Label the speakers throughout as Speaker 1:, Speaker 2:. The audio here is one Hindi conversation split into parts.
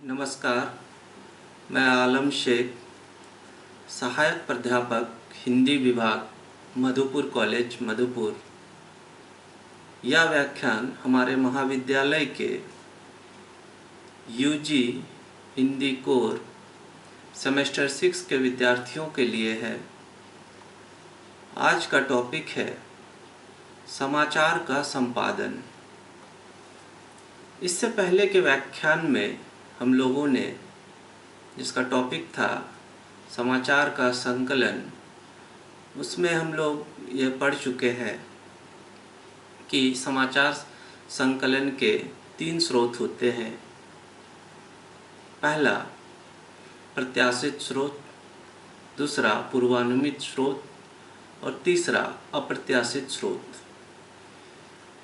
Speaker 1: नमस्कार, मैं आलम शेख, सहायक प्राध्यापक हिंदी विभाग, मधुपुर कॉलेज मधुपुर। यह व्याख्यान हमारे महाविद्यालय के यूजी हिंदी कोर सेमेस्टर 6 के विद्यार्थियों के लिए है। आज का टॉपिक है समाचार का संपादन। इससे पहले के व्याख्यान में हम लोगों ने जिसका टॉपिक था समाचार का संकलन, उसमें हम लोग ये पढ़ चुके हैं कि समाचार संकलन के 3 स्रोत होते हैं। पहला प्रत्याशित स्रोत, दूसरा पूर्वानुमित स्रोत और तीसरा अप्रत्याशित स्रोत।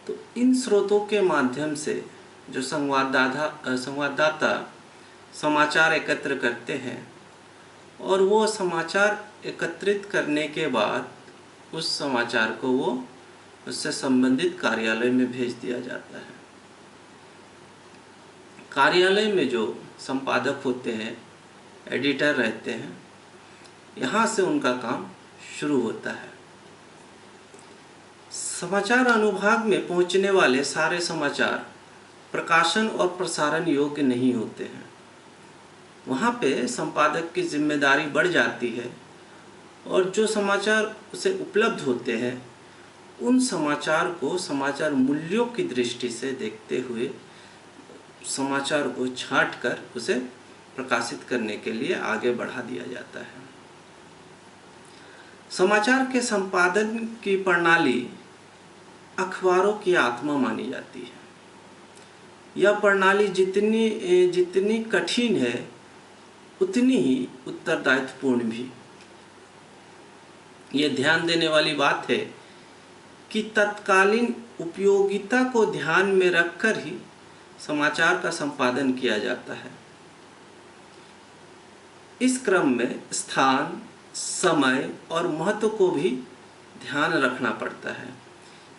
Speaker 1: तो इन स्रोतों के माध्यम से जो संवाददाता समाचार एकत्र करते हैं और वो समाचार एकत्रित करने के बाद उस समाचार को वो उससे संबंधित कार्यालय में भेज दिया जाता है। कार्यालय में जो संपादक होते हैं, एडिटर रहते हैं, यहाँ से उनका काम शुरू होता है। समाचार अनुभाग में पहुँचने वाले सारे समाचार प्रकाशन और प्रसारण योग्य नहीं होते हैं। वहाँ पे संपादक की जिम्मेदारी बढ़ जाती है और जो समाचार उसे उपलब्ध होते हैं उन समाचार को समाचार मूल्यों की दृष्टि से देखते हुए समाचार को छांट कर उसे प्रकाशित करने के लिए आगे बढ़ा दिया जाता है। समाचार के संपादन की प्रणाली अखबारों की आत्मा मानी जाती है। यह प्रणाली जितनी कठिन है उतनी ही उत्तरदायित्वपूर्ण भी। ये ध्यान देने वाली बात है कि तत्कालीन उपयोगिता को ध्यान में रखकर ही समाचार का संपादन किया जाता है। इस क्रम में स्थान, समय और महत्व को भी ध्यान रखना पड़ता है।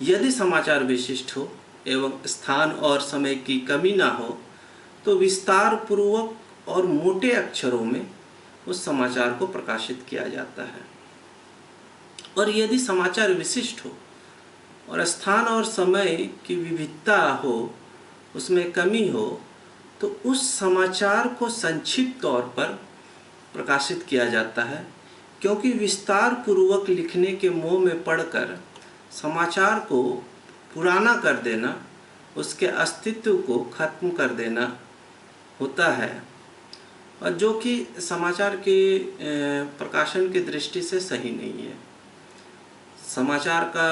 Speaker 1: यदि समाचार विशिष्ट हो एवं स्थान और समय की कमी ना हो तो विस्तार पूर्वक और मोटे अक्षरों में उस समाचार को प्रकाशित किया जाता है। और यदि समाचार विशिष्ट हो और स्थान और समय की विविधता हो, उसमें कमी हो, तो उस समाचार को संक्षिप्त तौर पर प्रकाशित किया जाता है, क्योंकि विस्तार पूर्वक लिखने के मोह में पड़कर समाचार को पुराना कर देना, उसके अस्तित्व को खत्म कर देना होता है, और जो कि समाचार के प्रकाशन की दृष्टि से सही नहीं है। समाचार का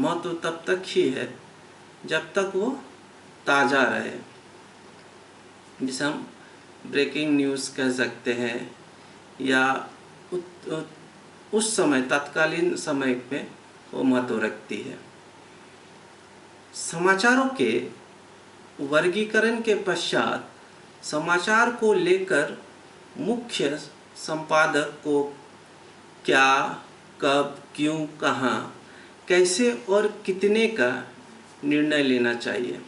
Speaker 1: महत्व तब तक ही है जब तक वो ताज़ा रहे, जिसे हम ब्रेकिंग न्यूज़ कह सकते हैं, या उस समय तत्कालीन समय में वो महत्व रखती है। समाचारों के वर्गीकरण के पश्चात समाचार को लेकर मुख्य संपादक को क्या, कब, क्यों, कहाँ, कैसे और कितने का निर्णय लेना चाहिए।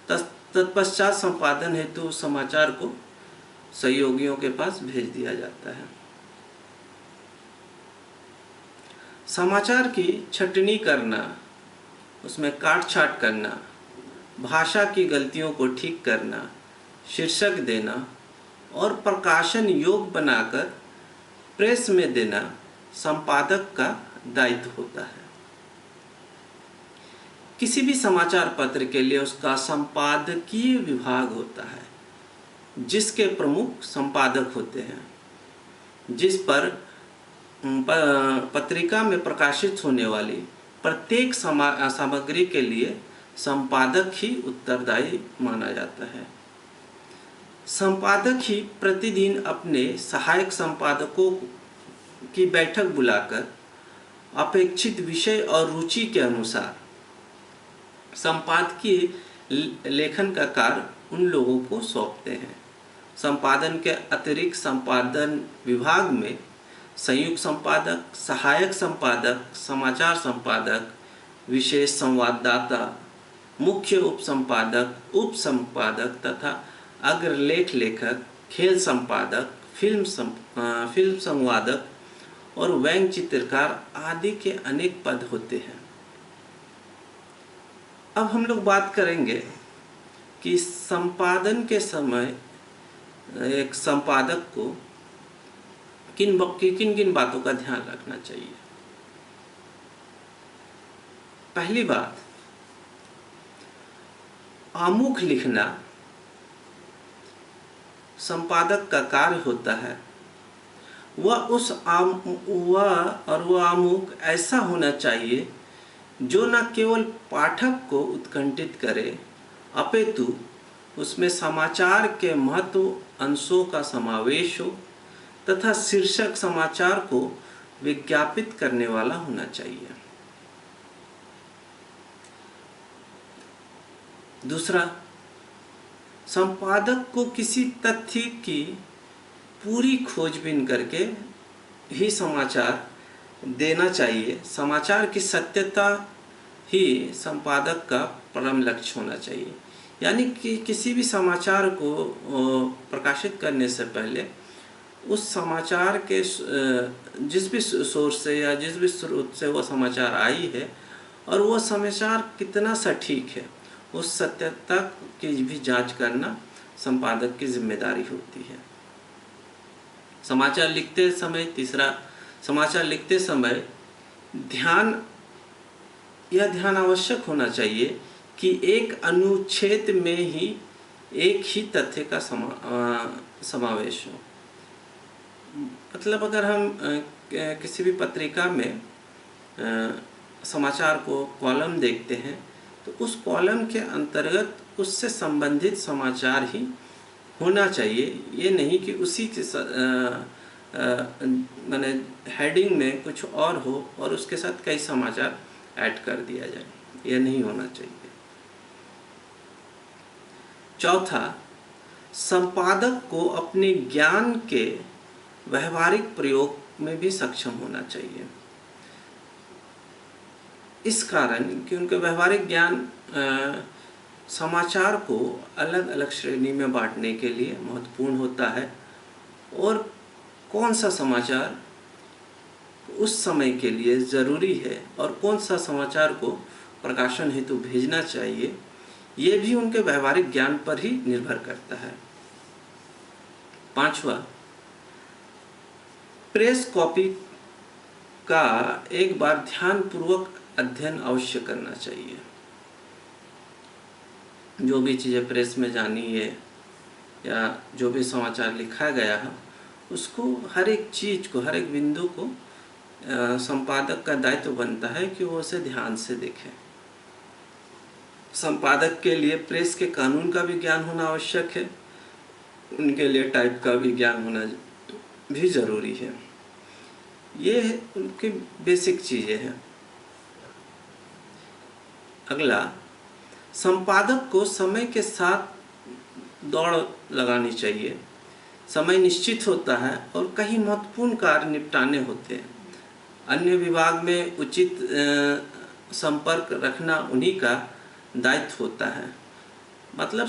Speaker 1: तत्पश्चात संपादन हेतु समाचार को सहयोगियों के पास भेज दिया जाता है। समाचार की छँटनी करना, उसमें काट छाट करना, भाषा की गलतियों को ठीक करना, शीर्षक देना और प्रकाशन योग्य बनाकर प्रेस में देना संपादक का दायित्व होता है। किसी भी समाचार पत्र के लिए उसका संपादकीय विभाग होता है, जिसके प्रमुख संपादक होते हैं, जिस पर पत्रिका में प्रकाशित होने वाली प्रत्येक सामग्री के लिए संपादक ही उत्तरदायी माना जाता है। संपादक ही प्रतिदिन अपने सहायक संपादकों की बैठक बुलाकर अपेक्षित विषय और रुचि के अनुसार संपादकीय लेखन का कार्य उन लोगों को सौंपते हैं। संपादन के अतिरिक्त संपादन विभाग में संयुक्त संपादक, सहायक संपादक, समाचार संपादक, विशेष संवाददाता, मुख्य उप संपादक तथा अग्रलेख लेखक, खेल संपादक, फिल्म संवादक और व्यंग्य चित्रकार आदि के अनेक पद होते हैं। अब हम लोग बात करेंगे कि संपादन के समय एक संपादक को किन किन बातों का ध्यान रखना चाहिए। पहली बात, आमुख लिखना संपादक का कार्य होता है। वह आमुख ऐसा होना चाहिए जो न केवल पाठक को उत्कंठित करे, अपितु उसमें समाचार के महत्व अंशों का समावेश हो तथा शीर्षक समाचार को विज्ञापित करने वाला होना चाहिए। दूसरा, संपादक को किसी तथ्य की पूरी खोजबीन करके ही समाचार देना चाहिए। समाचार की सत्यता ही संपादक का परम लक्ष्य होना चाहिए। यानी कि किसी भी समाचार को प्रकाशित करने से पहले उस समाचार के जिस भी सोर्स से या जिस भी स्रोत से वो समाचार आई है और वो समाचार कितना सटीक है, उस सत्यता की भी जांच करना संपादक की जिम्मेदारी होती है। समाचार लिखते समय, तीसरा, समाचार लिखते समय ध्यान आवश्यक होना चाहिए कि एक अनुच्छेद में ही एक ही तथ्य का समावेश हो। मतलब अगर हम किसी भी पत्रिका में समाचार को कॉलम देखते हैं तो उस कॉलम के अंतर्गत उससे संबंधित समाचार ही होना चाहिए। ये नहीं कि उसी के माने हेडिंग में कुछ और हो और उसके साथ कई समाचार ऐड कर दिया जाए, यह नहीं होना चाहिए। चौथा, संपादक को अपने ज्ञान के व्यवहारिक प्रयोग में भी सक्षम होना चाहिए। इस कारण कि उनके व्यवहारिक ज्ञान समाचार को अलग अलग श्रेणी में बांटने के लिए महत्वपूर्ण होता है और कौन सा समाचार उस समय के लिए ज़रूरी है और कौन सा समाचार को प्रकाशन हेतु भेजना चाहिए, ये भी उनके व्यवहारिक ज्ञान पर ही निर्भर करता है। पांचवा, प्रेस कॉपी का एक बार ध्यानपूर्वक अध्ययन अवश्य करना चाहिए। जो भी चीज़ें प्रेस में जानी है या जो भी समाचार लिखा गया है उसको हर एक चीज़ को, हर एक बिंदु को संपादक का दायित्व बनता है कि वो उसे ध्यान से देखे। संपादक के लिए प्रेस के कानून का भी ज्ञान होना आवश्यक है, उनके लिए टाइप का भी ज्ञान होना भी ज़रूरी है। ये उनकी बेसिक चीज़ें हैं। अगला, संपादक को समय के साथ दौड़ लगानी चाहिए। समय निश्चित होता है और कई महत्वपूर्ण कार्य निपटाने होते हैं। अन्य विभाग में उचित संपर्क रखना उन्हीं का दायित्व होता है। मतलब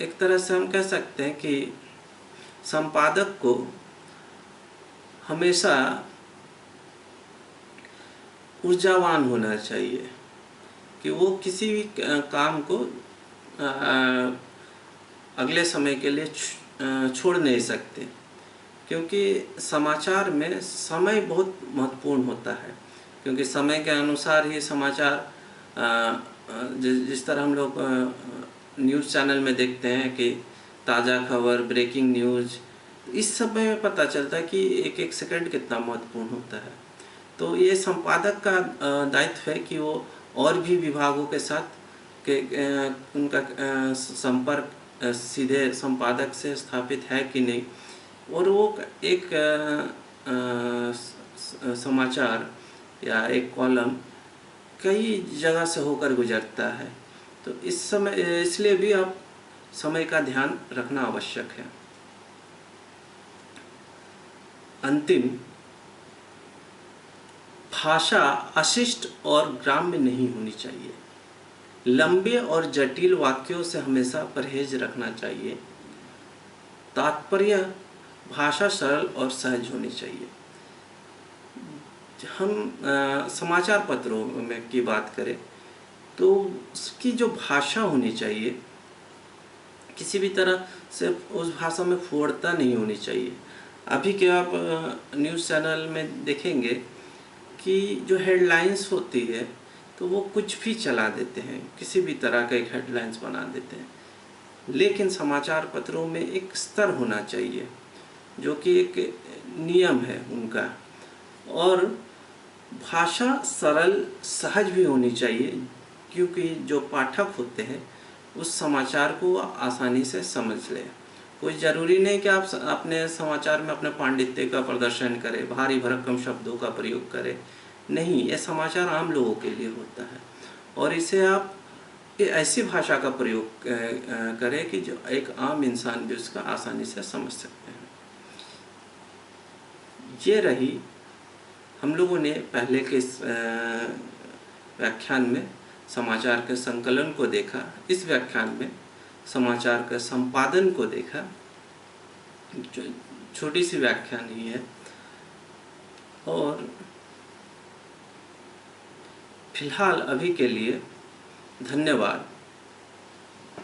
Speaker 1: एक तरह से हम कह सकते हैं कि संपादक को हमेशा ऊर्जावान होना चाहिए कि वो किसी भी काम को अगले समय के लिए छोड़ नहीं सकते, क्योंकि समाचार में समय बहुत महत्वपूर्ण होता है। क्योंकि समय के अनुसार ही समाचार, जिस तरह हम लोग न्यूज़ चैनल में देखते हैं कि ताज़ा खबर, ब्रेकिंग न्यूज़, इस सब में पता चलता है कि एक एक सेकंड कितना महत्वपूर्ण होता है। तो ये संपादक का दायित्व है कि वो और भी विभागों के साथ उनका संपर्क सीधे संपादक से स्थापित है कि नहीं, और वो एक समाचार या एक कॉलम कई जगह से होकर गुजरता है। तो इसलिए भी आप समय का ध्यान रखना आवश्यक है। अंतिम, भाषा अशिष्ट और ग्राम्य नहीं होनी चाहिए। लंबे और जटिल वाक्यों से हमेशा परहेज रखना चाहिए। तात्पर्य भाषा सरल और सहज होनी चाहिए। हम समाचार पत्रों में की बात करें तो उसकी जो भाषा होनी चाहिए, किसी भी तरह से उस भाषा में फुहड़ता नहीं होनी चाहिए। अभी के आप न्यूज़ चैनल में देखेंगे कि जो हेडलाइंस होती है तो वो कुछ भी चला देते हैं, किसी भी तरह का एक हेडलाइंस बना देते हैं। लेकिन समाचार पत्रों में एक स्तर होना चाहिए जो कि एक नियम है उनका, और भाषा सरल सहज भी होनी चाहिए, क्योंकि जो पाठक होते हैं उस समाचार को आसानी से समझ लें। कोई ज़रूरी नहीं कि आप अपने समाचार में अपने पांडित्य का प्रदर्शन करें, भारी भरकम शब्दों का प्रयोग करें। नहीं, यह समाचार आम लोगों के लिए होता है और इसे आप ऐसी भाषा का प्रयोग करें कि जो एक आम इंसान भी उसका आसानी से समझ सकते हैं। ये रही, हम लोगों ने पहले के व्याख्यान में समाचार के संकलन को देखा, इस व्याख्यान में समाचार के संपादन को देखा। छोटी सी व्याख्यान ही है और फिलहाल अभी के लिए धन्यवाद।